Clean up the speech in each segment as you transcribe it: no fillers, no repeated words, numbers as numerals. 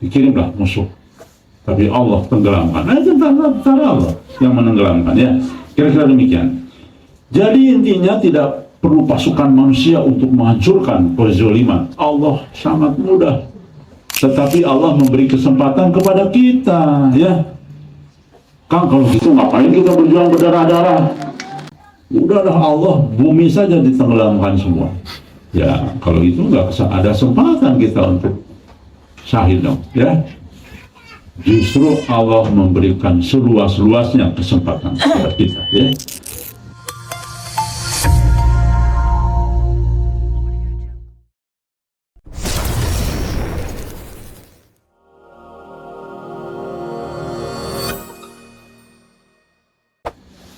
dikirimlah musuh, tapi Allah tenggelamkan. Nah, itu cara Allah yang menenggelamkan, ya. Kira-kira demikian. Jadi intinya tidak perlu pasukan manusia untuk menghancurkan kezaliman. Allah sangat mudah. Tetapi Allah memberi kesempatan kepada kita, ya. Kang, kalau gitu ngapain kita berjuang berdarah-darah? Udahlah, Allah bumi saja ditenggelamkan semua. Ya, kalau itu nggak ada kesempatan kita untuk syahid dong, ya. Justru Allah memberikan seluas-luasnya kesempatan kepada kita, ya.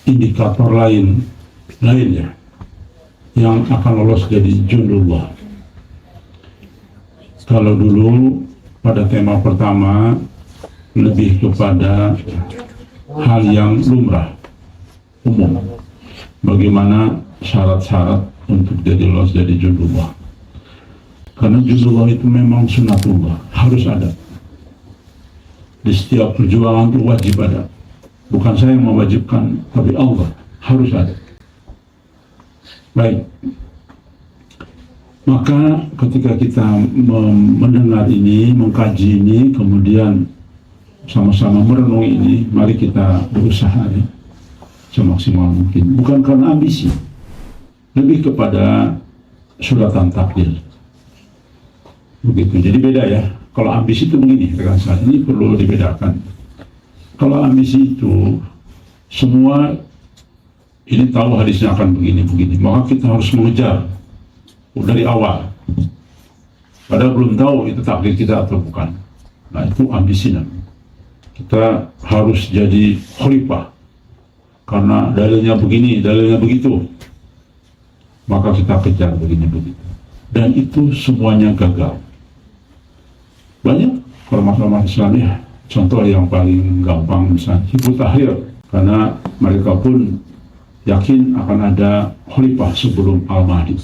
Indikator lain ya yang akan lolos jadi jundullah. Kalau dulu pada tema pertama lebih kepada hal yang lumrah, umum, bagaimana syarat-syarat untuk jadi lolos jadi jundullah. Karena jundullah itu memang sunatullah, harus ada di setiap perjuangan, itu wajib ada. Bukan saya yang mewajibkan, tapi Allah harus ada. Baik. Maka ketika kita mendengar ini, mengkaji ini, kemudian sama-sama merenungi ini, mari kita berusaha ya, semaksimal mungkin. Bukan karena ambisi, lebih kepada suratan takdir. Begitu. Jadi beda ya. Kalau ambisi itu begini, rekan saya, ini perlu dibedakan. Kalau ambisi itu semua ini tahu hadisnya akan begini, maka kita harus mengejar dari awal. Padahal belum tahu itu takdir kita atau bukan. Nah, itu ambisi namanya. Kita harus jadi khalifah karena dalilnya begini, dalilnya begitu. Maka kita kejar begini begitu. Dan itu semuanya gagal. Banyak kalau masalah Islam ya. Contoh yang paling gampang misalnya Hizbut Tahrir, karena mereka pun yakin akan ada khalifah sebelum Al-Mahdi.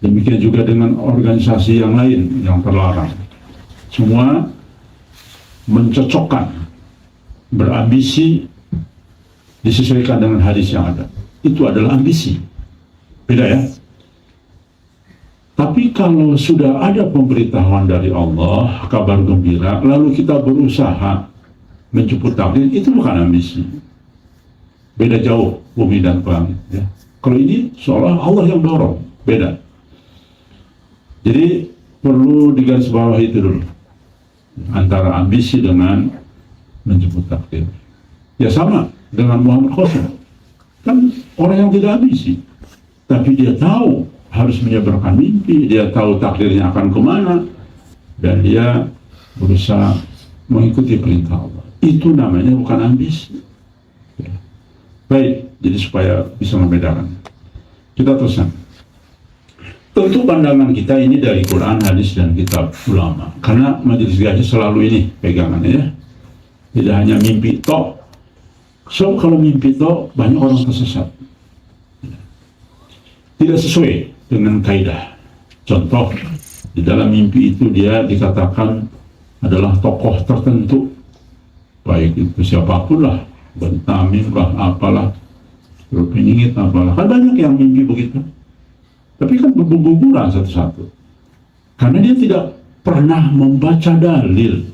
Demikian juga dengan organisasi yang lain yang terlarang. Semua mencocokkan, berambisi disesuaikan dengan hadis yang ada. Itu adalah ambisi. Beda ya. Tapi kalau sudah ada pemberitahuan dari Allah, kabar gembira, lalu kita berusaha menjemput takdir, itu bukan ambisi. Beda jauh bumi dan langit. Ya. Kalau ini seolah Allah yang dorong, beda. Jadi perlu digarisbawahi itu dulu, antara ambisi dengan menjemput takdir. Ya sama dengan Muhammad Qasim, kan orang yang tidak ambisi, tapi dia tahu harus menyebarkan mimpi, dia tahu takdirnya akan kemana, dan dia berusaha mengikuti perintah Allah. Itu namanya bukan ambisi. Baik, jadi supaya bisa membedakan, kita teruskan. Tentu pandangan kita ini dari Quran, hadis, dan kitab ulama. Karena majelis gaji selalu ini pegangannya ya. Tidak hanya mimpi tok. So, kalau mimpi tok, banyak orang tersesat. Tidak sesuai dengan kaidah. Contoh, di dalam mimpi itu dia dikatakan adalah tokoh tertentu, baik itu siapapun lah, Bentamim lah, apalah, Peningit apalah, kan banyak yang mimpi begitu. Tapi kan berguguran satu-satu, karena dia tidak pernah membaca dalil.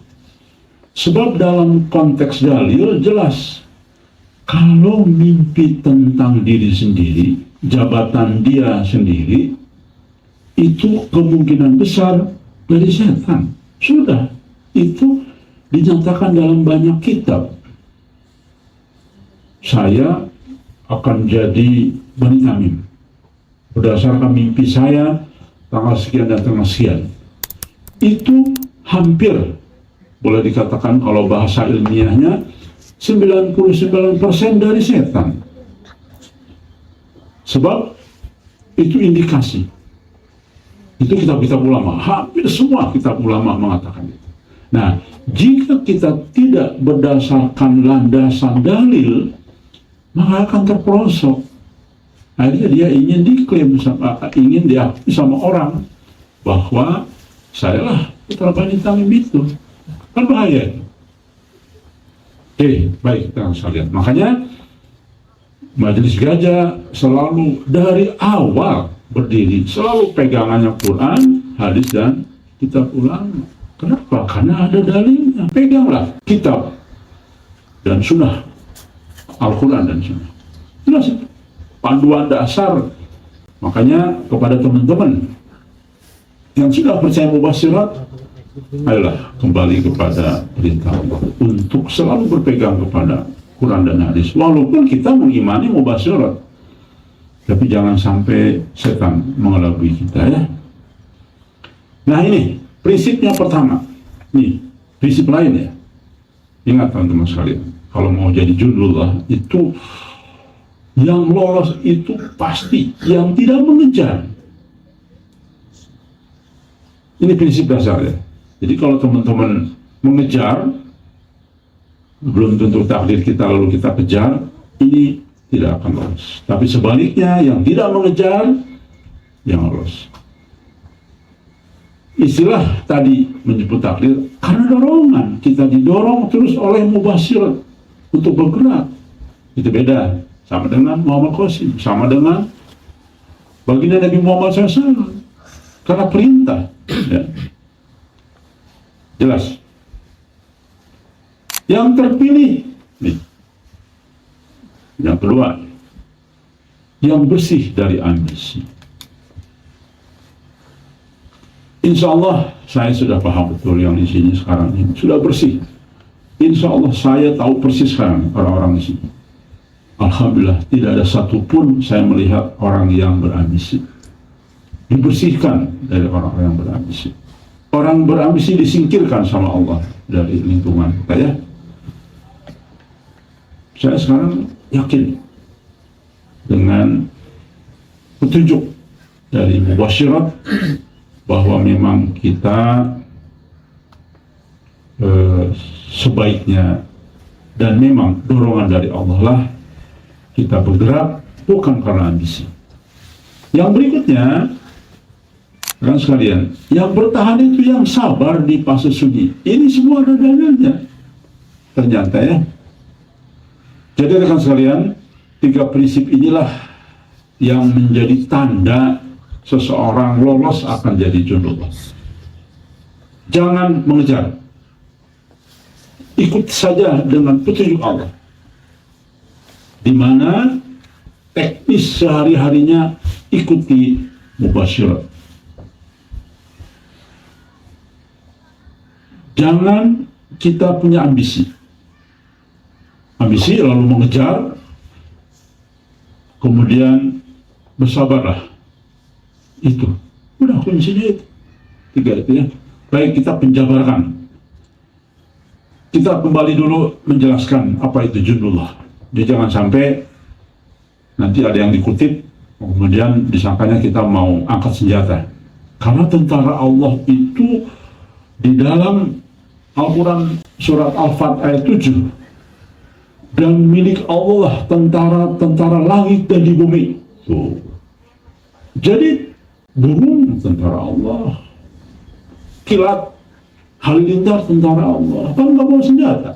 Sebab dalam konteks dalil jelas, kalau mimpi tentang diri sendiri, jabatan dia sendiri, itu kemungkinan besar dari setan. Sudah, itu dinyatakan dalam banyak kitab. Saya akan jadi Bani Tamim berdasarkan mimpi saya tanggal sekian dan tanggal sekian. Itu hampir boleh dikatakan kalau bahasa ilmiahnya 99% dari setan. Sebab itu indikasi. Itu kitab-kitab ulama, hampir semua kitab ulama mengatakan itu. Nah, jika kita tidak berdasarkan landasan dalil, maka akan terperosok. Akhirnya dia ingin diklaim, ingin diakui sama orang bahwa saya lah Terlalu tamim itu kan bahaya. Oke, baik kita harus lihat. Makanya Majelis Gajah selalu dari awal berdiri selalu pegangannya Quran, hadis dan kitab ulama. Kenapa? Karena ada dalilnya. Peganglah kitab dan sunnah, Al-Quran dan sunnah. Jelas panduan dasar. Makanya kepada teman-teman yang sudah percaya mubasyirat, ayolah kembali kepada perintah Allah untuk selalu berpegang kepada Quran dan hadis. Walaupun kita mengimani mubasyirat, tapi jangan sampai setan mengelabui kita ya. Nah ini prinsipnya pertama. Nih prinsip lain ya. Ingat teman-teman sekalian, kalau mau jadi jundullah itu yang lolos itu pasti yang tidak mengejar. Ini prinsip dasar ya. Jadi kalau teman-teman mengejar, belum tentu takdir kita lalu kita kejar, ini tidak akan lolos. Tapi sebaliknya yang tidak mengejar, yang lolos. Istilah tadi menyebut takdir karena dorongan. Kita didorong terus oleh mubasyirat untuk bergerak. Itu beda. Sama dengan Muhammad Qasim, sama dengan baginda Nabi Muhammad SAW. Karena perintah. Ya. Jelas. Yang terpilih, nih. Yang kedua, yang bersih dari ambisi. Insya Allah saya sudah paham betul yang di sini sekarang ini sudah bersih. Insya Allah saya tahu persis sekarang orang-orang di sini. Alhamdulillah tidak ada satupun saya melihat orang yang berambisi. Dibersihkan dari orang-orang yang berambisi. Orang berambisi disingkirkan sama Allah dari lingkungan kita ya. Saya sekarang yakin dengan petunjuk dari mubasyirat bahwa memang kita sebaiknya dan memang dorongan dari Allah lah kita bergerak bukan karena ambisi. Yang berikutnya kan sekalian, yang bertahan itu yang sabar di fase sunyi. Ini semua ada dalilnya. Ternyata ya. Jadi rekan sekalian, 3 prinsip inilah yang menjadi tanda seseorang lolos akan jadi jundullah. Jangan mengejar. Ikut saja dengan petunjuk Allah. Di mana teknis sehari-harinya ikuti mubasyirat. Jangan kita punya ambisi. Ambisi lalu mengejar, kemudian bersabarlah. Itu. Udah kuncinya itu. 3 itu ya. Baik, kita penjabarkan. Kita kembali dulu menjelaskan apa itu jundullah. Jadi jangan sampai nanti ada yang dikutip, kemudian disangkanya kita mau angkat senjata. Karena tentara Allah itu di dalam Al-Quran surat Al-Fat ayat 7, dan milik Allah tentara-tentara langit dan di bumi. Tuh. Jadi burung tentara Allah, kilat halilintar tentara Allah, kan nggak bawa senjata.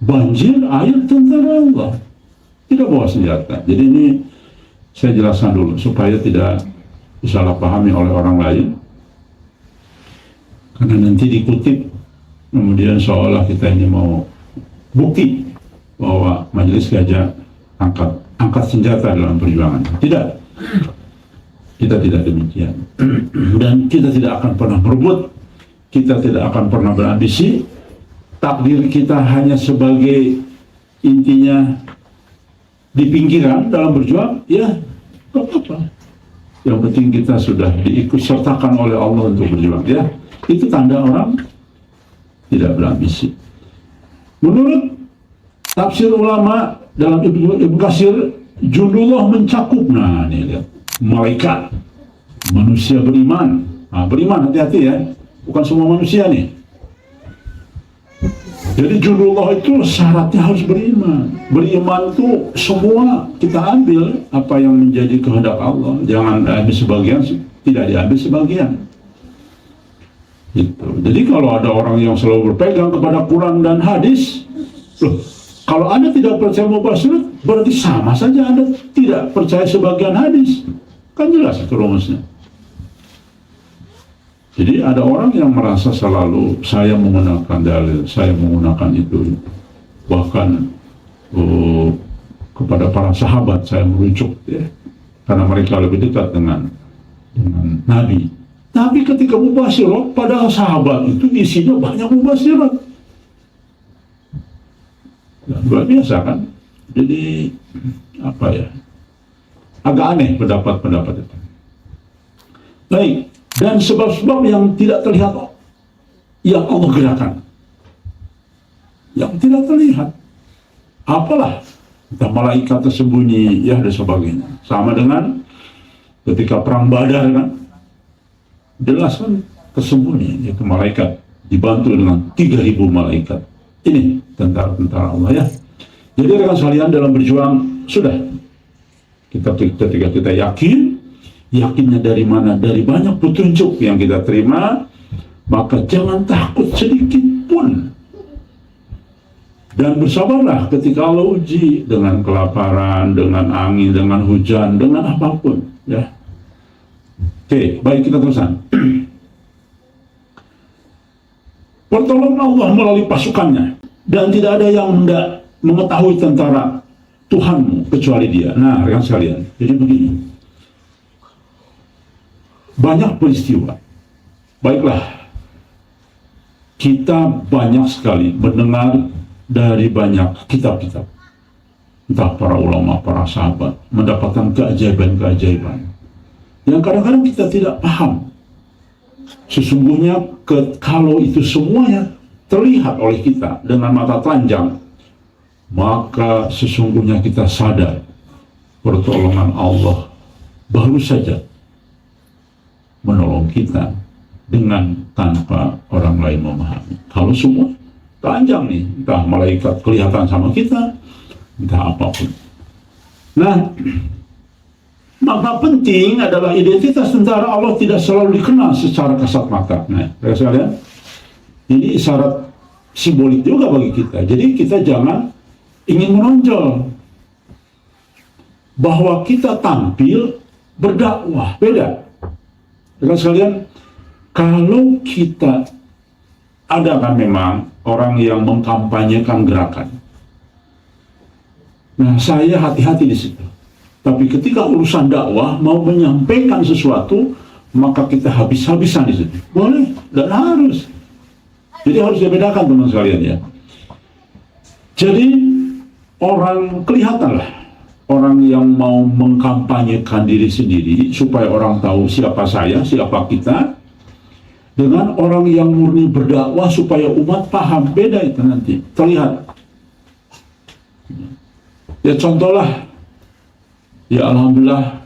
Banjir air tentara Allah, tidak bawa senjata. Jadi ini saya jelaskan dulu supaya tidak disalahpahami oleh orang lain. Karena nanti dikutip, kemudian seolah kita ini mau bukti bahwa Majelis Gajah angkat senjata dalam perjuangan. Tidak, kita tidak demikian. Dan kita tidak akan pernah merebut, kita tidak akan pernah berambisi. Takdir kita hanya sebagai intinya di pinggiran dalam berjuang, ya gak apa-apa. Yang penting kita sudah diikut sertakan oleh Allah untuk berjuang, ya. Itu tanda orang tidak berambisi. Menurut tafsir ulama dalam Ibnu Katsir, jundullah mencakup, nah ini lihat, malaikat, manusia beriman. Nah, beriman hati-hati ya, bukan semua manusia nih. Jadi jundullah itu syaratnya harus beriman. Beriman itu semua kita ambil apa yang menjadi kehendak Allah. Jangan diambil sebagian, tidak diambil sebagian. Gitu. Jadi kalau ada orang yang selalu berpegang kepada Quran dan hadis, loh, kalau Anda tidak percaya mubasyirat, berarti sama saja Anda tidak percaya sebagian hadis. Kan jelas itu rumusnya. Jadi ada orang yang merasa selalu saya menggunakan dalil, saya menggunakan itu. Bahkan kepada para sahabat saya merujuk, ya, karena mereka lebih dekat dengan Nabi. Tapi ketika mubasyirat, padahal sahabat itu isinya banyak mubasyirat. Luar biasa kan? Jadi apa ya? Agak aneh pendapat-pendapat itu. Baik, dan sebab-sebab yang tidak terlihat yang Allah gerakan, yang tidak terlihat, apalah entah malaikat tersembunyi, ya dan sebagainya. Sama dengan ketika perang Badar kan, jelas kan tersembunyi, yaitu malaikat dibantu dengan 3.000 malaikat. Ini tentara-tentara Allah, ya. Jadi rekan sekalian, dalam berjuang sudah ketika kita yakinnya dari mana? Dari banyak petunjuk yang kita terima, maka jangan takut sedikit pun. Dan bersabarlah ketika Allah uji dengan kelaparan, dengan angin, dengan hujan, dengan apapun, ya. Oke, baik, kita teruskan. Pertolongan Allah melalui pasukannya, dan tidak ada yang tidak mengetahui tentara Tuhanmu kecuali Dia. Nah, rekan sekalian, jadi begini. Banyak peristiwa. Baiklah, kita banyak sekali mendengar dari banyak kitab-kitab. Entah para ulama, para sahabat mendapatkan keajaiban-keajaiban yang kadang-kadang kita tidak paham. Sesungguhnya kalau itu semuanya terlihat oleh kita dengan mata telanjang, maka sesungguhnya kita sadar pertolongan Allah baru saja menolong kita dengan tanpa orang lain memahami. Kalau semua telanjang nih, entah malaikat kelihatan sama kita, entah apapun. Nah, maka penting adalah identitas tentara Allah tidak selalu dikenal secara kasat mata. Nah, sekalian, ini isyarat simbolik juga bagi kita. Jadi kita jangan ingin menonjol bahwa kita tampil berdakwah, beda. Rekan sekalian, kalau kita ada kan memang orang yang mengkampanyekan gerakan. Nah, saya hati-hati di situ. Tapi ketika urusan dakwah mau menyampaikan sesuatu, maka kita habis-habisan di situ. Boleh dan harus. Jadi harus dibedakan, teman sekalian, ya. Jadi orang kelihatanlah orang yang mau mengkampanyekan diri sendiri supaya orang tahu siapa saya, siapa kita, dengan orang yang murni berdakwah supaya umat paham. Beda itu nanti terlihat. Ya contohlah, ya alhamdulillah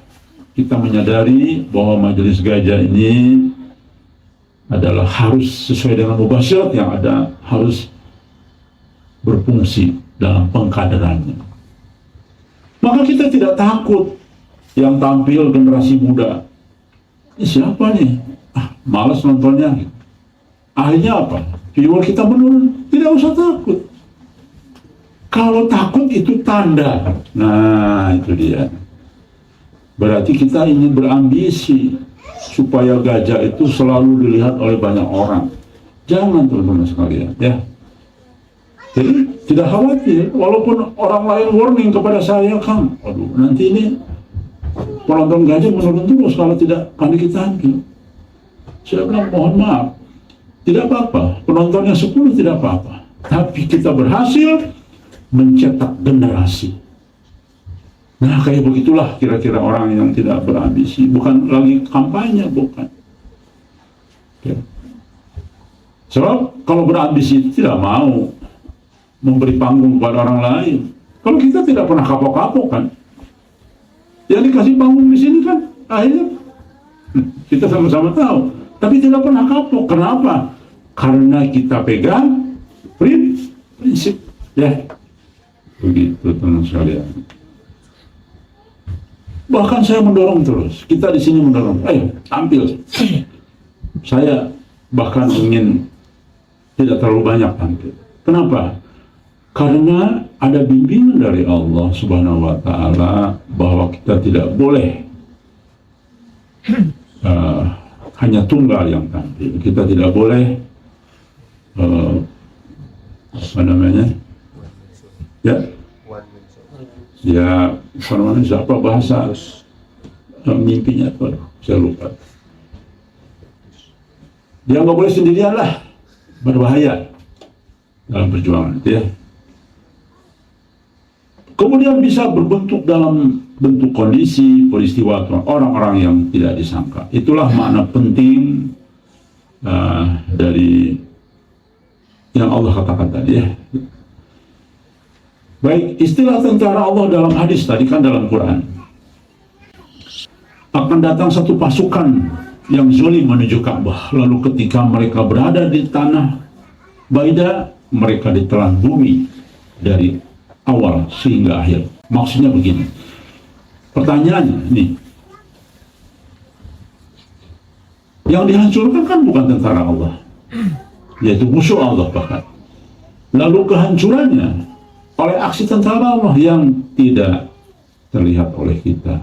kita menyadari bahwa Majelis Gajah ini adalah harus sesuai dengan mubasyirat yang ada, harus berfungsi dalam pengkaderannya. Maka kita tidak takut yang tampil generasi muda. Ini siapa nih? Malas nontonnya. Akhirnya apa? Viewer kita menurun. Tidak usah takut. Kalau takut itu tanda. Nah, itu dia. Berarti kita ingin berambisi supaya gajah itu selalu dilihat oleh banyak orang. Jangan, teman-teman sekalian, ya. Jadi tidak khawatir, walaupun orang lain warning kepada saya, Kang, aduh, nanti ini penonton gajah menurun terus kalau tidak kami kita tampil. Saya bilang, mohon maaf, tidak apa-apa, penontonnya 10 tidak apa-apa, tapi kita berhasil mencetak generasi. Nah, kayak begitulah kira-kira orang yang tidak berambisi, bukan lagi kampanye, bukan. Ya. Sebab kalau berambisi tidak mau memberi panggung kepada orang lain. Kalau kita tidak pernah kapok-kapok kan, yang dikasih panggung di sini kan, akhirnya kita sama-sama tahu. Tapi tidak pernah kapok. Kenapa? Karena kita pegang prinsip, ya. Begitu, teman sekalian. Bahkan saya mendorong terus. Kita di sini mendorong. Ayo, tampil. Saya bahkan ingin tidak terlalu banyak tampil. Kenapa? Karena ada bimbingan dari Allah Subhanahu wa Ta'ala bahwa kita tidak boleh hanya tunggal yang tampil. Kita tidak boleh apa namanya? Siapa bahasa mimpinya tuh? Saya lupa. Dia nggak boleh sendirian lah, berbahaya dalam perjuangan, ya. Kemudian bisa berbentuk dalam bentuk kondisi peristiwa orang-orang yang tidak disangka. Itulah makna penting dari yang Allah katakan tadi, ya. Baik, istilah tentara Allah dalam hadis tadi kan dalam Quran. Akan datang satu pasukan yang zalim menuju Ka'bah. Lalu ketika mereka berada di tanah Baidah, mereka ditelan bumi dari awal sehingga akhir. Maksudnya begini. Pertanyaannya nih, yang dihancurkan kan bukan tentara Allah, yaitu musuh Allah bahkan. Lalu kehancurannya oleh aksi tentara Allah yang tidak terlihat oleh kita.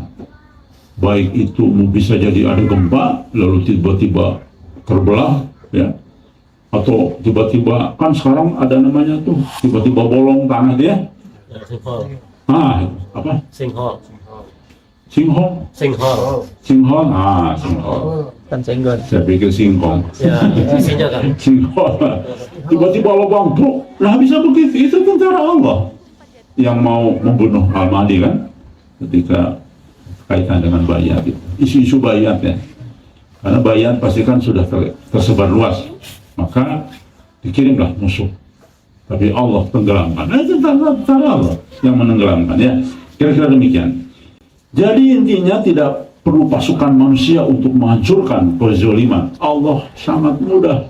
Baik itu bisa jadi ada gempa lalu tiba-tiba terbelah, ya, atau tiba-tiba kan sekarang ada namanya tuh tiba-tiba bolong tanah dia. Apa? Singhol. Singhol. Kan senggol. Saya pikir singkong. Ya, isinya kan. Singhol. Tiba-tiba lubang bro. Nah bisa begitu. Itu tentara Allah yang mau membunuh Al-Mahdi kan, ketika kaitan dengan bayat, isu-isu bayat, ya. Karena bayat pasti kan sudah tersebar luas, maka dikirimlah musuh. Tapi Allah tenggelamkan. Itu tentara Allah yang menenggelamkan, ya. Kira-kira demikian. Jadi intinya tidak perlu pasukan manusia untuk menghancurkan kezaliman. Allah sangat mudah.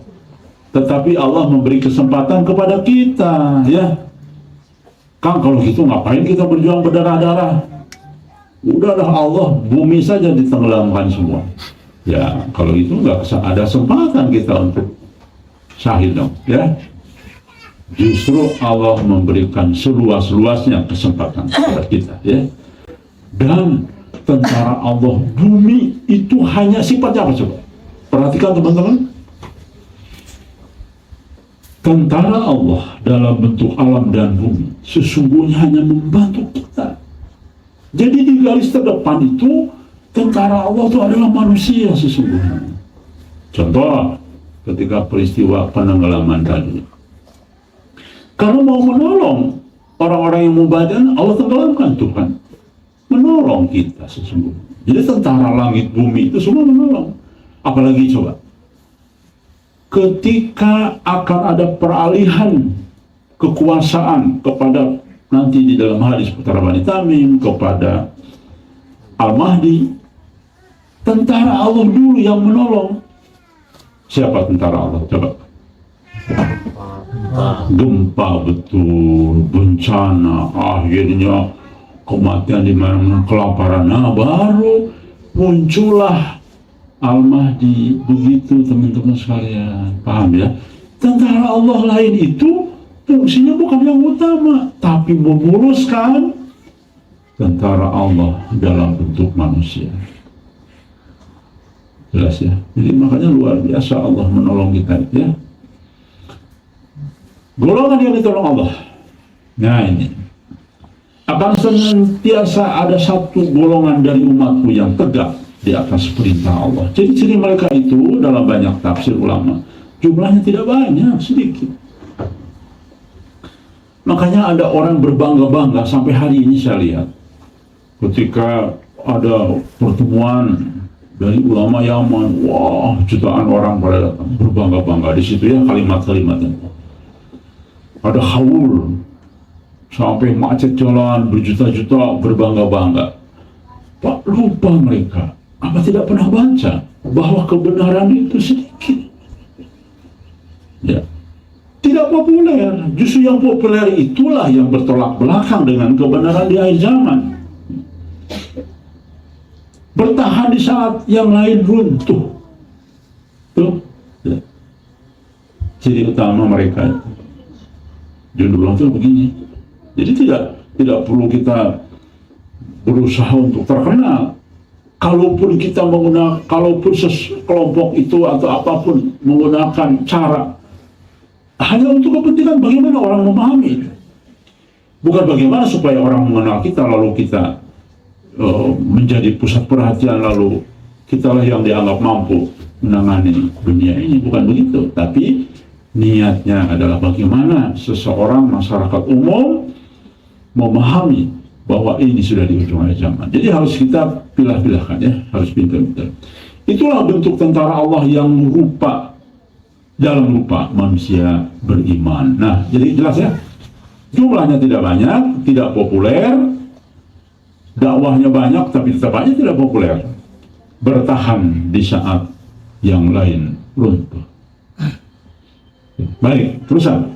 Tetapi Allah memberi kesempatan kepada kita, ya. Kang, kalau gitu ngapain kita berjuang berdarah-darah? Udahlah, Allah bumi saja ditenggelamkan semua. Ya, kalau itu nggak ada kesempatan kita untuk syahid dong, ya. Justru Allah memberikan seluas-luasnya kesempatan kepada kita, ya. Dan tentara Allah bumi itu hanya sifatnya apa coba? Perhatikan teman-teman. Tentara Allah dalam bentuk alam dan bumi sesungguhnya hanya membantu kita. Jadi di garis terdepan itu tentara Allah itu adalah manusia sesungguhnya. Contoh ketika peristiwa penenggelaman tadi. Kalau mau menolong orang-orang yang mubadil, Allah tenggelamkan Tuhan. Menolong kita sesungguhnya. Jadi tentara langit bumi itu semua menolong. Apalagi coba, ketika akan ada peralihan kekuasaan kepada nanti di dalam hadis Putra Bani Tamim kepada Al-Mahdi, tentara Allah dulu yang menolong. Siapa tentara Allah? Coba. Gempa betul, bencana, akhirnya kematian di mana, kelaparan. Nah, baru muncullah Al-Mahdi. Begitu teman-teman sekalian, paham ya? Tentara Allah lain itu fungsinya bukan yang utama, tapi memuluskan tentara Allah dalam bentuk manusia. Jelas ya? Jadi makanya luar biasa Allah menolong kita, ya. Golongan yang ditolong Allah. Nah ini, akan senantiasa ada satu golongan dari umatku yang tegak di atas perintah Allah. Ciri-ciri mereka itu dalam banyak tafsir ulama, jumlahnya tidak banyak, sedikit. Makanya ada orang berbangga-bangga sampai hari ini saya lihat. Ketika ada pertemuan dari ulama Yaman, wah, jutaan orang pada datang berbangga-bangga. Di situ ya kalimat-kalimatnya. Ada haul sampai macet jalan berjuta-juta berbangga-bangga. Pak, lupa mereka. Apa tidak pernah baca bahwa kebenaran itu sedikit? Ya. Tidak populer. Justru yang populer itulah yang bertolak belakang dengan kebenaran di akhir zaman. Bertahan di saat yang lain runtuh. Tuh. Ya. ciri utama mereka. Jundullah itu begini. Jadi tidak perlu kita berusaha untuk terkenal. Kalaupun kita menggunakan, kalaupun kelompok itu atau apapun menggunakan cara hanya untuk kepentingan bagaimana orang memahami, bukan bagaimana supaya orang mengenal kita lalu kita menjadi pusat perhatian, lalu kitalah yang dianggap mampu menangani dunia ini. Bukan begitu, tapi niatnya adalah bagaimana seseorang masyarakat umum memahami bahwa ini sudah di ujung akhir zaman. Jadi harus kita pilah-pilahkan ya, harus pintar-pintar. Itulah bentuk tentara Allah yang rupa dalam rupa manusia beriman. Nah, jadi jelas ya, jumlahnya tidak banyak, tidak populer, dakwahnya banyak tapi tetap aja tidak populer, bertahan di saat yang lain runtuh. Baik, terusan.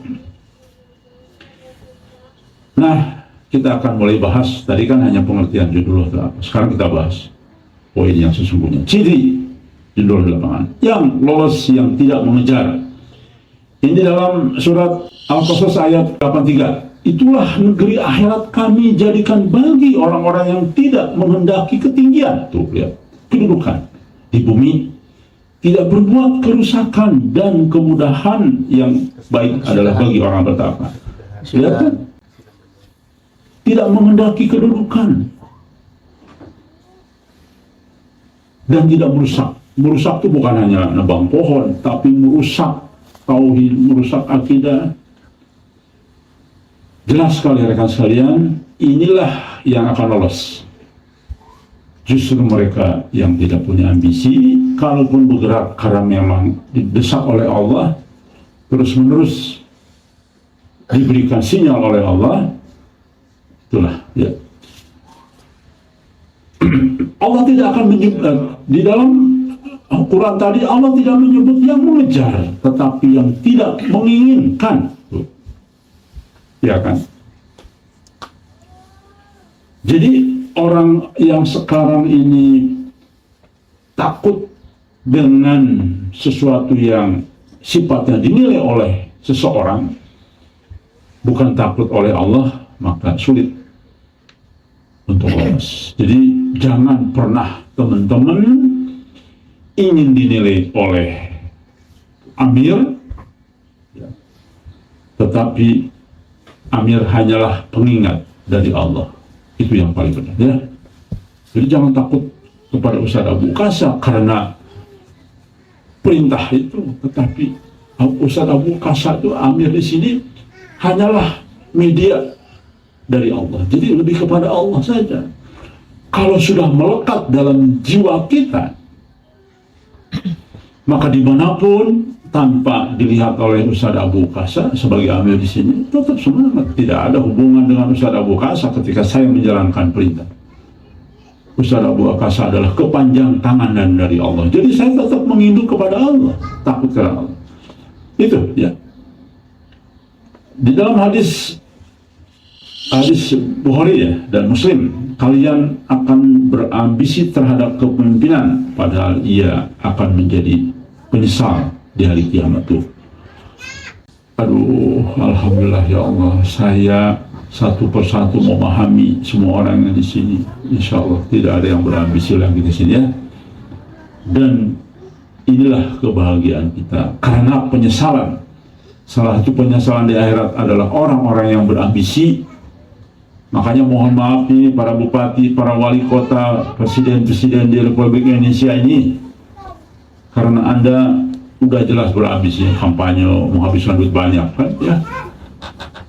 Nah, kita akan mulai bahas, tadi kan hanya pengertian judul itu apa. Sekarang kita bahas poin yang sesungguhnya. Ciri judul di lapangan yang lolos, yang tidak mengejar. Ini dalam surat Al-Qasas ayat 83. Itulah negeri akhirat kami jadikan bagi orang-orang yang tidak menghendaki ketinggian. Tuh, lihat, kedudukan di bumi, tidak berbuat kerusakan, dan kemudahan yang baik adalah bagi orang bertakwa. Lihat kan? Tidak menghendaki kedudukan dan tidak merusak. Merusak itu bukan hanya nebang pohon, tapi merusak tauhid, merusak akidah. Jelas sekali rekan sekalian, inilah yang akan lolos. Justru mereka yang tidak punya ambisi, kalaupun bergerak karena memang didesak oleh Allah, terus-menerus diberikan sinyal oleh Allah, itulah ya. Allah tidak akan menyebut di dalam Al-Quran tadi, Allah tidak menyebut yang mengejar, tetapi yang tidak menginginkan. Ya kan? Jadi orang yang sekarang ini takut dengan sesuatu yang sifatnya dinilai oleh seseorang, bukan takut oleh Allah, maka sulit untuk lolos. Jadi jangan pernah teman-teman ingin dinilai oleh Amir, tetapi Amir hanyalah pengingat dari Allah. Itu yang paling benar ya. Jadi jangan takut kepada Ustaz Abu Qasa karena perintah itu, tetapi Ustaz Abu Qasa itu, Amir di sini hanyalah media dari Allah. Jadi lebih kepada Allah saja. Kalau sudah melekat dalam jiwa kita, maka dimanapun tanpa dilihat oleh Ustaz Abu Qasa sebagai Amir di sini, tetap semangat. Tidak ada hubungan dengan Ustaz Abu Qasa ketika saya menjalankan perintah. Ustaz Abu Qasa adalah kepanjang tanganan dari Allah. Jadi saya tetap menginduk kepada Allah, takut kepada Allah. Itu ya. Di dalam hadis Bukhari ya, dan Muslim, kalian akan berambisi terhadap kepemimpinan, padahal ia akan menjadi penyesal di hari kiamat tuh. Aduh, alhamdulillah ya Allah, saya satu persatu memahami semua orang yang di sini. Insya Allah tidak ada yang berambisi lagi di sini ya. Dan inilah kebahagiaan kita karena penyesalan. Salah satu penyesalan di akhirat adalah orang-orang yang berambisi. Makanya mohon maaf nih para bupati, para wali kota, presiden-presiden di Republik Indonesia ini, karena Anda udah jelas berambisi, kampanye menghabiskan duit banyak kan ya,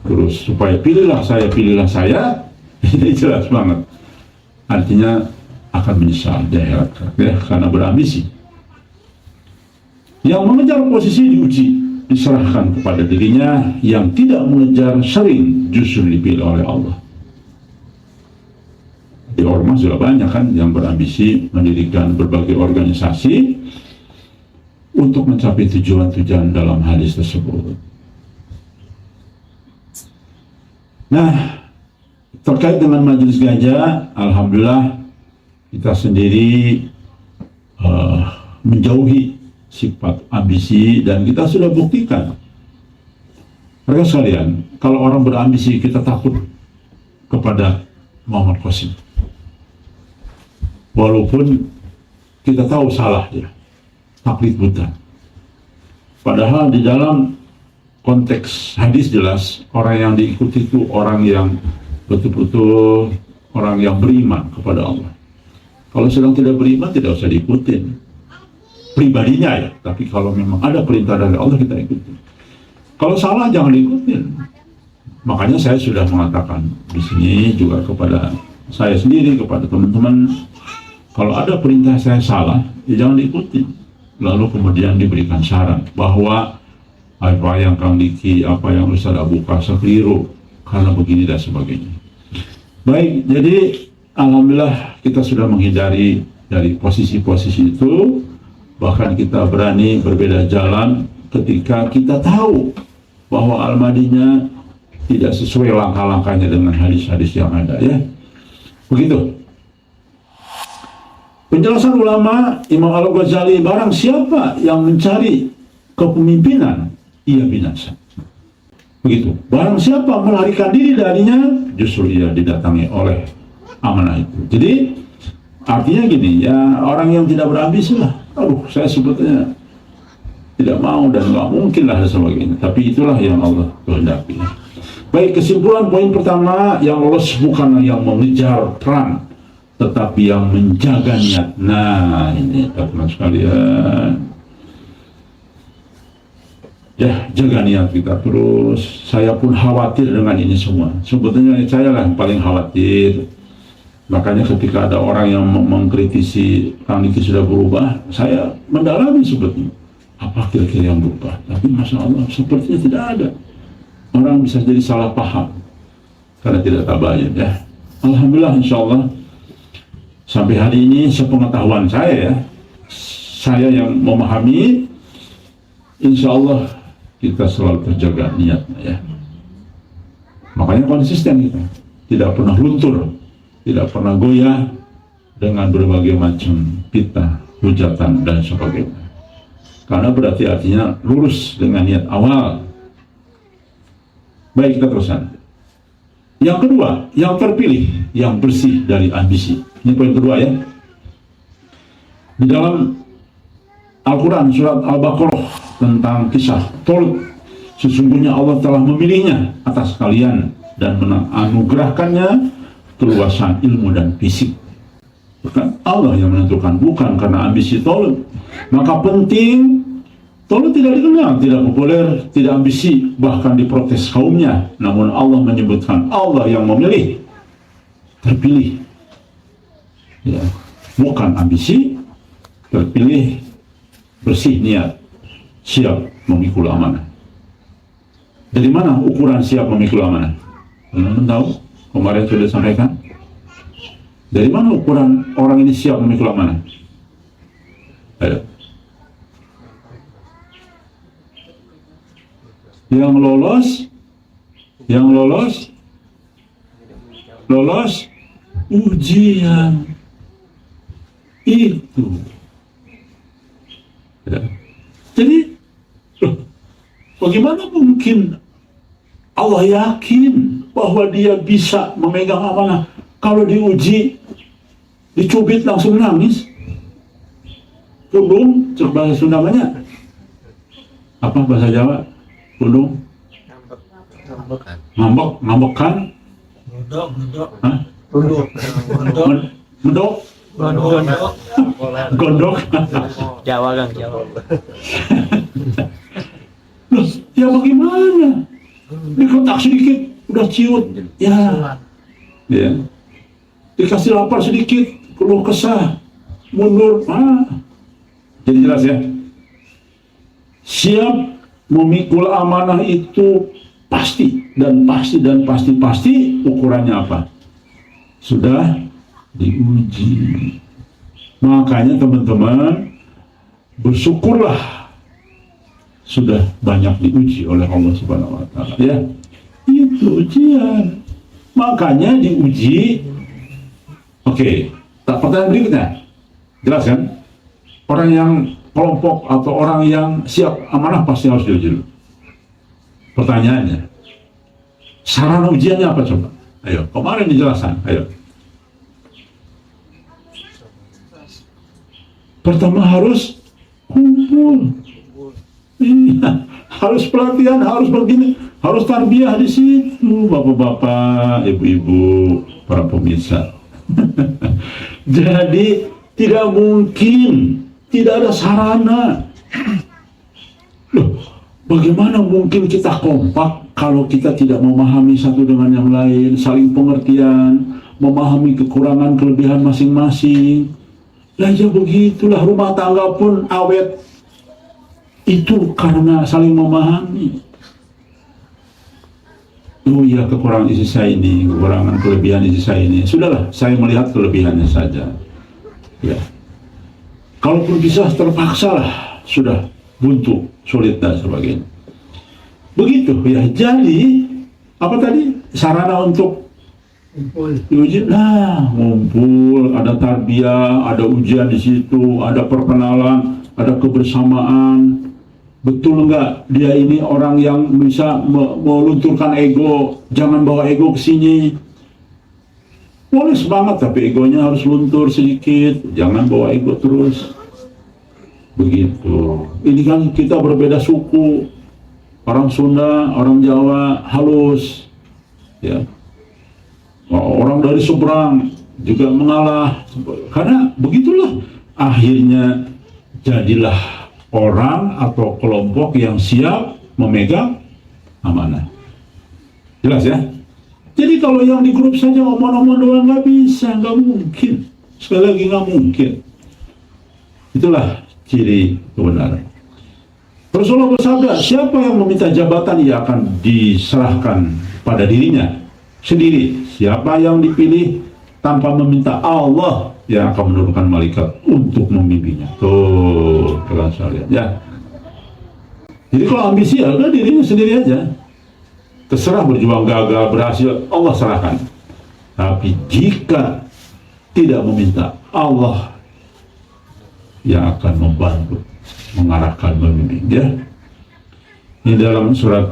terus supaya pilihlah saya ini jelas banget artinya akan menyesal di akhirat ya, karena berambisi. Yang mengejar posisi diuji, diserahkan kepada dirinya. Yang tidak mengejar sering justru dipilih oleh Allah. Di ormas juga banyak kan yang berambisi mendirikan berbagai organisasi untuk mencapai tujuan-tujuan dalam hadis tersebut. Nah, terkait dengan majelis gajah, alhamdulillah kita sendiri menjauhi sifat ambisi, dan kita sudah buktikan Mereka sekalian, kalau orang berambisi kita takut kepada Muhammad Qasim. Walaupun kita tahu salah dia, taklid buta. Padahal di dalam konteks hadis jelas, orang yang diikuti itu orang yang betul-betul orang yang beriman kepada Allah. Kalau sedang tidak beriman, tidak usah diikutin pribadinya ya, tapi kalau memang ada perintah dari Allah kita ikuti. Kalau salah jangan diikutin. Makanya saya sudah mengatakan di sini juga kepada saya sendiri, kepada teman-teman, kalau ada perintah saya salah, ya jangan diikuti. Lalu kemudian diberikan saran bahwa apa yang Kang Diki, apa yang Ustaz Abu Kasar keliru karena begini dan sebagainya. Baik, jadi alhamdulillah kita sudah menghindari dari posisi-posisi itu. Bahkan kita berani berbeda jalan ketika kita tahu bahwa Al-Mahdinya tidak sesuai langkah-langkahnya dengan hadis-hadis yang ada ya. Begitu. Penjelasan ulama Imam Al-Ghazali, barang siapa yang mencari kepemimpinan, ia binasa. Begitu. Barang siapa melarikan diri darinya, justru ia didatangi oleh amanah itu. Jadi artinya gini ya, orang yang tidak berambisi lah, aduh saya sebetulnya tidak mau dan nggak mungkin lah dan sebagainya, tapi itulah yang Allah kehendaki. Baik, kesimpulan poin pertama, yang lolos bukanlah yang mengejar peran, tetapi yang menjaga niat. Nah ini teman-teman sekalian ya, jaga niat kita terus. Saya pun khawatir dengan ini semua, sebetulnya saya lah yang paling khawatir. Makanya ketika ada orang yang mengkritisi Kang Diki sudah berubah, saya mendalami sebetulnya apa kira-kira yang berubah. Tapi Masya Allah, sepertinya tidak ada. Orang bisa jadi salah paham karena tidak tabayun ya. Alhamdulillah, insya Allah sampai hari ini sepengetahuan saya ya, saya yang memahami, insya Allah kita selalu terjaga niatnya ya. Makanya konsisten kita, tidak pernah luntur, tidak pernah goyah dengan berbagai macam fitnah, hujatan dan sebagainya. Karena berarti artinya lurus dengan niat awal. Baik, kita teruskan. Yang kedua, yang terpilih, yang bersih dari ambisi. Ini poin kedua ya. Di dalam Al-Quran surat Al-Baqarah tentang kisah Talut, sesungguhnya Allah telah memilihnya atas kalian dan menganugerahkannya keluasan ilmu dan fisik. Bukan Allah yang menentukan, bukan karena ambisi Talut. Maka penting, Talut tidak dikenal, tidak populer, tidak ambisi, bahkan diprotes kaumnya. Namun Allah menyebutkan Allah yang memilih, terpilih. Ya, bukan ambisi, terpilih, bersih niat, siap memikul amanah. Dari mana ukuran siap memikul amanah? Teman-teman tahu? Kemarin sudah sampaikan. Dari mana ukuran orang ini siap memikul amanah? Ayo. Yang lolos ujian itu ya. Jadi bagaimana mungkin Allah yakin bahwa dia bisa memegang amanah kalau diuji, dicubit langsung nangis? Pundung, bahasa Sunda namanya apa, bahasa Jawa? Pundung, ngambek-kan? Mendok, gondok. Jawa Kang, Jawa. Loh, ya bagaimana? Dikotak sedikit udah ciut, ya. Dikasih lapar sedikit, keluh kesah, mundur. Jadi jelas ya. Siap memikul amanah itu pasti ukurannya apa? Sudah diuji. Makanya teman-teman bersyukurlah sudah banyak diuji oleh Allah Subhanahu wa taala ya. Itu ujian. Makanya diuji. Oke, pertanyaan berikutnya. Jelas kan? Orang yang kelompok atau orang yang siap amanah pasti harus diuji dulu. Pertanyaannya, sarana ujiannya apa coba? Ayo, kemarin dijelaskan. Ayo. Pertama harus kumpul. Iya, harus pelatihan, harus begini, harus tarbiyah di situ, bapak-bapak, ibu-ibu, para pemirsa. Jadi tidak mungkin tidak ada sarana. Loh, bagaimana mungkin kita kompak kalau kita tidak memahami satu dengan yang lain, saling pengertian, memahami kekurangan kelebihan masing-masing. Lah ya begitulah, rumah tangga pun awet itu karena saling memahami. Oh iya, kekurangan istri saya ini, kekurangan kelebihan istri saya ini. Sudahlah, saya melihat kelebihannya saja. Ya. Kalaupun bisa terpaksa lah, sudah buntu, sulit dan sebagainya. Begitu ya. Jadi apa tadi sarana untuk ujian? Nah, ngumpul, ada tarbiyah, ada ujian di situ, ada perkenalan, ada kebersamaan. Betul enggak dia ini orang yang bisa melunturkan ego? Jangan bawa ego ke sini. Boleh semangat tapi egonya harus luntur sedikit. Jangan bawa ego terus. Begitu. Ini kan kita berbeda suku. Orang Sunda, orang Jawa halus. Ya. Orang dari seberang juga mengalah. Karena begitulah akhirnya jadilah orang atau kelompok yang siap memegang amanah. Jelas ya? Jadi kalau yang di grup saja omong-omong doang nggak bisa, nggak mungkin. Sekali lagi nggak mungkin. Itulah ciri kebenaran. Rasulullah bersabda, siapa yang meminta jabatan ia akan diserahkan pada dirinya sendiri. Siapa yang dipilih tanpa meminta, Allah yang akan menurunkan malaikat untuk membimbingnya. Tuh, kalian saya lihat ya. Jadi kalau ambisi ya udah dirinya sendiri aja. Terserah berjuang gagal, berhasil, Allah serahkan. Tapi jika tidak meminta, Allah yang akan membantu, mengarahkan, membimbing ya. Ini dalam surat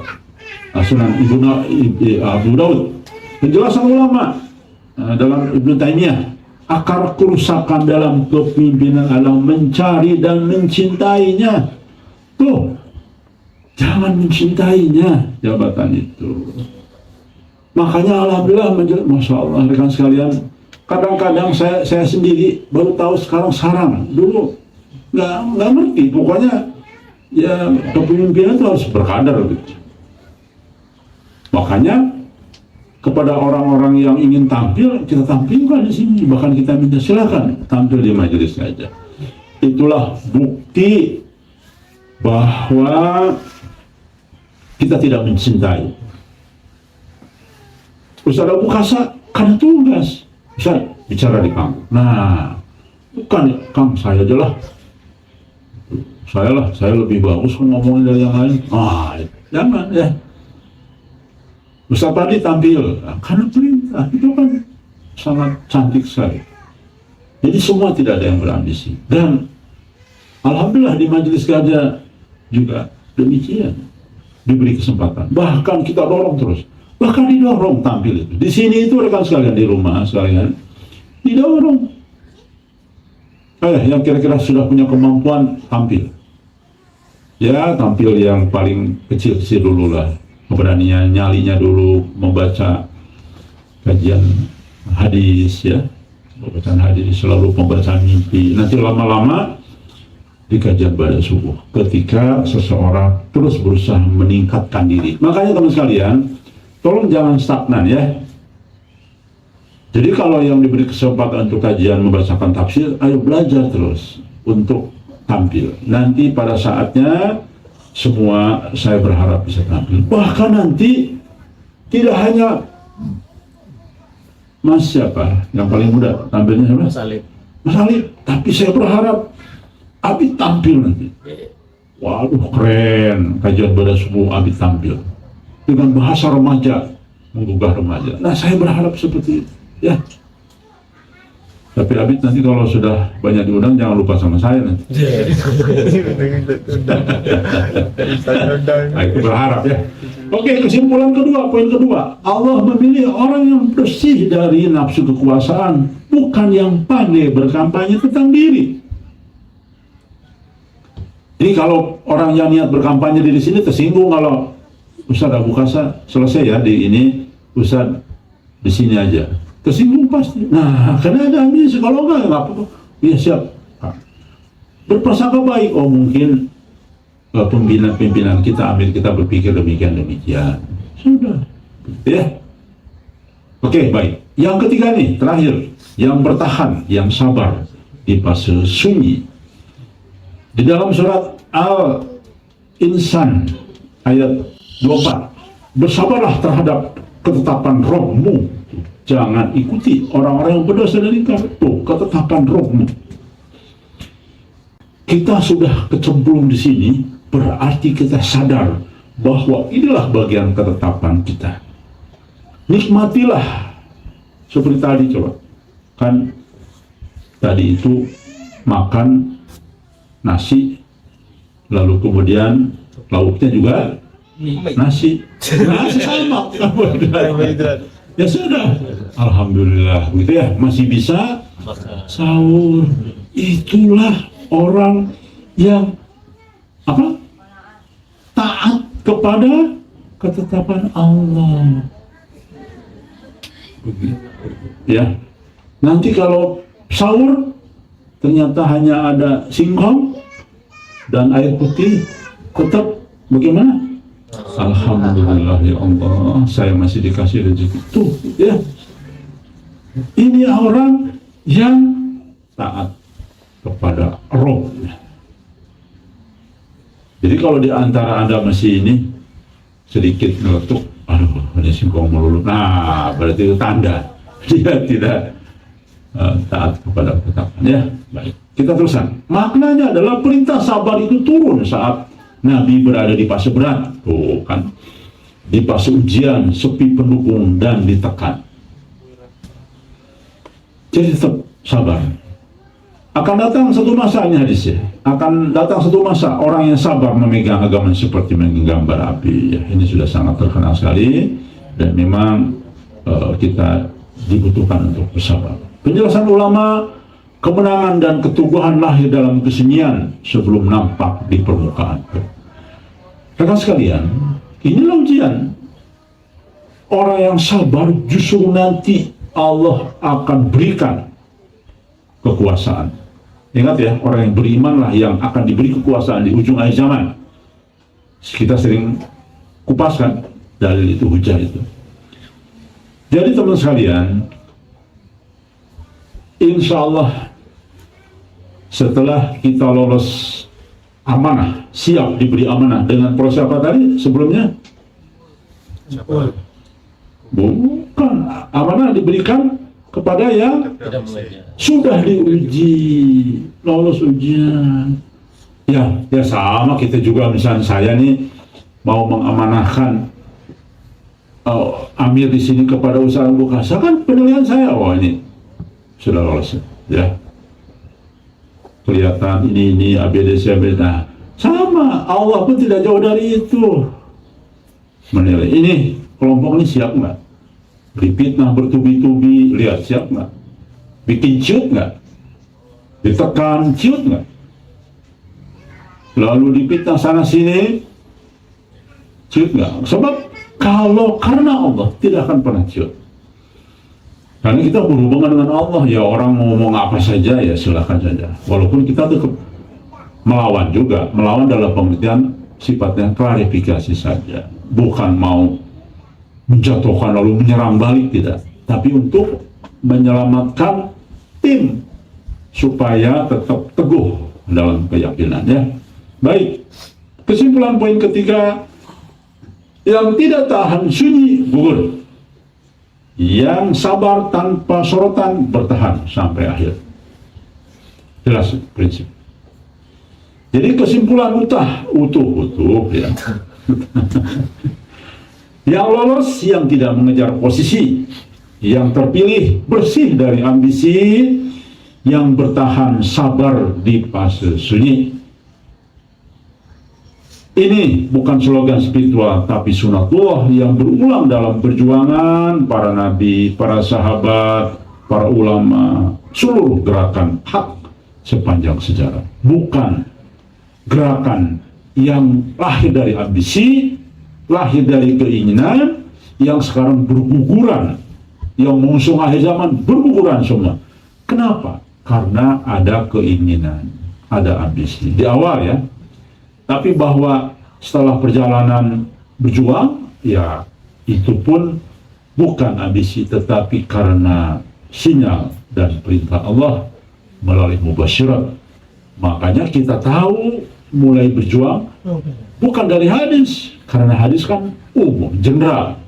Sunan Abu Daud. Penjelasan ulama dalam Ibnu Taimiyah, akar kerusakan dalam kepemimpinan adalah mencari dan mencintainya. Tuh, jangan mencintainya jabatan itu. Makanya alhamdulillah, masya Allah rekan sekalian, kadang-kadang saya sendiri baru tahu sekarang sarang. Dulu nggak ngerti. Pokoknya ya kepemimpinan itu harus berkadar gitu. Makanya kepada orang-orang yang ingin tampil, kita tampilkan di sini. Bahkan kita minta silakan tampil di majelis saja. Itulah bukti bahwa kita tidak mencintai. Ustaz Abu Kasa kan tugas, Ustaz bicara di kampung. Nah, bukan Kang, saya aja lah. Saya lebih bagus ngomongin dari yang lain. Jangan ya. Ustaz tadi tampil, karena perintah itu kan sangat cantik sekali. Jadi semua tidak ada yang berambisi. Dan alhamdulillah di majelis gajah juga demikian, diberi kesempatan. Bahkan kita dorong terus, bahkan didorong tampil itu. Di sini itu rekan sekalian, di rumah sekalian didorong. Yang kira-kira sudah punya kemampuan tampil. Ya tampil yang paling kecil-kecil dulu lah. Keberanian nyalinya dulu, membaca kajian hadis ya, pembacaan hadis, selalu pembacaan mimpi. Nanti lama-lama di kajian pada subuh, ketika seseorang terus berusaha meningkatkan diri. Makanya teman sekalian, tolong jangan stagnan ya. Jadi kalau yang diberi kesempatan untuk kajian membacakan tafsir, ayo belajar terus untuk tampil. Nanti pada saatnya semua saya berharap bisa tampil. Bahkan nanti tidak hanya Mas siapa yang paling muda tampilnya siapa? Mas Alif. Tapi saya berharap Abi tampil nanti. Waduh keren, kajian pada subuh Abi tampil dengan bahasa remaja, menggugah remaja. Nah saya berharap seperti itu ya. Tapi Abid nanti kalau sudah banyak diundang jangan lupa sama saya nanti. Nah, itu berharap ya. Oke, kesimpulan kedua, poin kedua. Allah memilih orang yang bersih dari nafsu kekuasaan, bukan yang pandai berkampanye tentang diri. Ini kalau orang yang niat berkampanye di sini tersinggung kalau Ustaz Abu Kasa selesai ya di ini, Ustaz di sini aja. Tersinggung pasti. Nah, karena ada ambisi, kalau enggak apa-apa. Iya siap. Berprasangka baik. Oh mungkin pimpinan kita, ambil kita berpikir demikian. Sudah. Ya. Oke, baik. Yang ketiga nih, terakhir. Yang bertahan, yang sabar di fase sunyi. Di dalam surat Al-Insan ayat 24. Bersabarlah terhadap ketetapan Rabb-mu. Jangan ikuti orang-orang yang berdosa dari engkau. Ketetapan Rabb-mu. Kita sudah kecemplung di sini, berarti kita sadar bahwa inilah bagian ketetapan kita. Nikmatilah seperti tadi, coba kan tadi itu makan nasi, lalu kemudian lauknya juga nasi sama karbohidrat. Ya sudah, alhamdulillah, gitu ya, masih bisa sahur. Itulah orang yang apa? Taat kepada ketetapan Allah. Ya, nanti kalau sahur ternyata hanya ada singkong dan air putih, tetap bagaimana? Alhamdulillah ya Allah, saya masih dikasih rezeki. Tuh ya, ini orang yang taat kepada Rabb-nya. Jadi kalau di antara Anda masih ini sedikit ngeletuk, aduh ada singkong melulu, nah berarti itu tanda dia tidak taat kepada ketetapan. Ya, baik. Kita teruskan. Maknanya adalah perintah sabar itu turun saat Nabi berada di fase berat, tuh kan, di fase ujian, sepi pendukung dan ditekan. Jadi tetap sabar. Akan datang satu masa, ini hadisnya, akan datang satu masa orang yang sabar memegang agama seperti menggenggam bara api. Ya, ini sudah sangat terkenal sekali dan memang kita dibutuhkan untuk bersabar. Penjelasan ulama, kemenangan dan keteguhan lahir dalam kesunyian sebelum nampak di permukaan. Rekan sekalian, inilah ujian. Orang yang sabar justru nanti Allah akan berikan kekuasaan. Ingat ya, orang yang berimanlah yang akan diberi kekuasaan di ujung akhir zaman. Kita sering kupaskan dalil itu, hujah itu. Jadi teman sekalian, insya Allah setelah kita lolos amanah, siap diberi amanah dengan proses apa tadi sebelumnya? Bukan, amanah diberikan kepada yang sudah diuji, lolos ujian. Ya sama kita juga, misalnya saya nih mau mengamanahkan Amir di sini kepada usaha buka, kan penilaian saya, oh ini sudah lolos ya. Kelihatan ini ABDC. Nah, sama, Allah pun tidak jauh dari itu menilai ini kelompok ini siap nggak, dipitnah bertubi-tubi, lihat siap nggak, bikin ciut nggak, ditekan ciut nggak, lalu dipitnah sana sini ciut nggak. Sebab kalau karena Allah tidak akan pernah ciut. Karena kita berhubungan dengan Allah, ya orang mau ngomong apa saja ya silakan saja. Walaupun kita tetap melawan juga, melawan dalam pengertian sifatnya klarifikasi saja, bukan mau menjatuhkan lalu menyerang balik, tidak. Tapi untuk menyelamatkan tim supaya tetap teguh dalam keyakinannya. Baik, kesimpulan poin ketiga, yang tidak tahan sunyi gugur. Yang sabar tanpa sorotan bertahan sampai akhir. Jelas prinsip. Jadi kesimpulan utuh ya. Yang lolos, yang tidak mengejar posisi, yang terpilih bersih dari ambisi, yang bertahan sabar di fase sunyi. Ini bukan slogan spiritual, tapi sunatullah yang berulang dalam perjuangan para nabi, para sahabat, para ulama, seluruh gerakan hak sepanjang sejarah. Bukan gerakan yang lahir dari ambisi, lahir dari keinginan, yang sekarang berguguran, yang mengusung akhir zaman berguguran semua. Kenapa? Karena ada keinginan, ada ambisi di awal ya. Tapi bahwa setelah perjalanan berjuang, ya itu pun bukan ambisi, tetapi karena sinyal dan perintah Allah melalui mubasyirat. Makanya kita tahu mulai berjuang bukan dari hadis, karena hadis kan umum, general.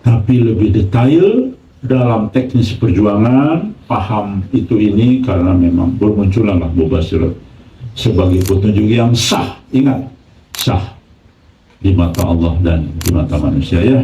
Tapi lebih detail dalam teknis perjuangan, paham itu ini karena memang bermunculanlah mubasyirat sebagai petunjuk yang sah. Ingat, sah di mata Allah dan di mata manusia ya.